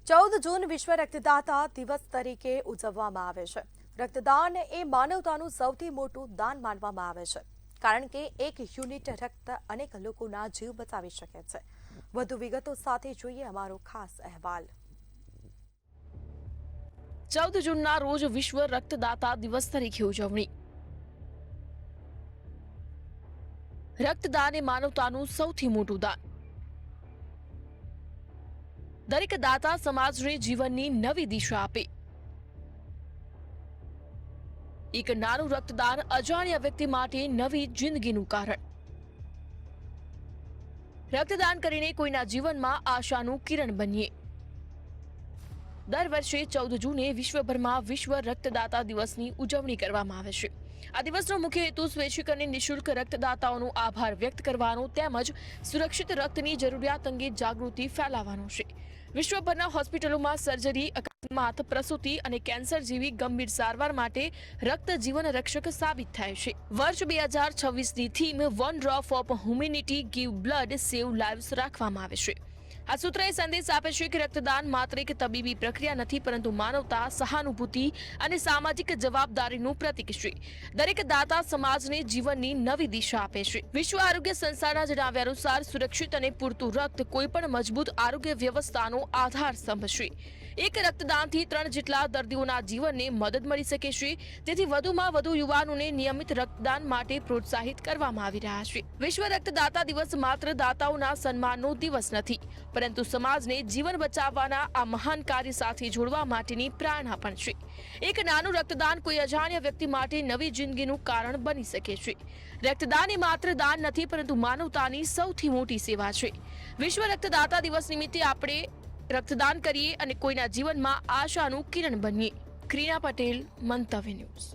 14 જૂન વિશ્વ રક્તદાતા દિવસ તરીકે ઉજવવામાં આવે છે। રક્તદાન એ માનવતાનું સૌથી મોટું દાન માનવામાં આવે છે, કારણ કે એક યુનિટ રક્ત અનેક લોકોના જીવ બચાવી શકે છે। વધુ વિગતો સાથે જોઈએ અમારો ખાસ અહેવાલ। 14 જૂનના રોજ વિશ્વ રક્તદાતા દિવસ તરીકે ઉજવણી। રક્તદાન એ માનવતાનું સૌથી મોટું દાન। દરેક દાતા સમાજને જીવનની નવી દિશા આપે। એક નાનું રક્તદાન અજાણ્યા વ્યક્તિ માટે નવી જિંદગીનું કારણ। રક્તદાન કરીને કોઈના જીવનમાં આશાનું કિરણ બનીએ। દર વર્ષે 14 જૂને વિશ્વભરમાં વિશ્વ રક્તદાતા દિવસની ઉજવણી કરવામાં આવે છે। આ દિવસનો મુખ્ય હેતુ સ્વૈચ્છિક અને નિઃશુલ્ક રક્તદાતાઓનો આભાર વ્યક્ત કરવાનો તેમજ સુરક્ષિત રક્તની જરૂરિયાત અંગે જાગૃતિ ફેલાવવાનો છે। વિશ્વભરના હોસ્પિટલોમાં સર્જરી, અકસ્માત, પ્રસૂતિ અને કેન્સર જેવી ગંભીર સારવાર માટે રક્ત જીવન રક્ષક સાબિત થાય છે। વર્ષ 2026ની થીમ one drop of humanity give blood save lives રાખવામાં આવે છે। આ સૂત્ર એ સંદેશ આપે છે કે રક્તદાન માત્ર એક તબીબી પ્રક્રિયા નથી, પરંતુ માનવતા, સહાનુભૂતિ અને સામાજિક જવાબદારીનું પ્રતીક છે। દરેક દાતા સમાજને જીવનની નવી દિશા આપે છે। વિશ્વ આરોગ્ય સંસ્થાના જણાવ્યા અનુસાર સુરક્ષિત અને પૂરતું રક્ત કોઈપણ મજબૂત આરોગ્ય વ્યવસ્થાનો આધાર સ્તંભ છે। એક રક્તદાનથી 3 જેટલા દર્દીઓના જીવનને મદદ મળી શકે છે। તેથી વધુમાં વધુ યુવાનોને નિયમિત રક્તદાન માટે પ્રોત્સાહિત કરવામાં આવી રહ્યા છે। વિશ્વ રક્તદાતા દિવસ માત્ર દાતાઓના સન્માનનો દિવસ નથી, પરંતુ સમાજને જીવન બચાવવાના આ મહાન કાર્ય સાથે જોડવા માટેની પ્રેરણા પણ છે। એક નાનું રક્તદાન કોઈ અજાણ્યા વ્યક્તિ માટે નવી જિંદગીનું કારણ બની શકે છે। રક્તદાન એ માત્ર દાન નથી, પરંતુ માનવતાની સૌથી મોટી સેવા છે। વિશ્વ રક્તદાતા દિવસ નિમિત્તે આપણે રક્તદાન કરીએ અને કોઈના જીવનમાં આશાનું કિરણ બનીએ। ક્રીના પટેલ, મંતવ્ય ન્યૂઝ।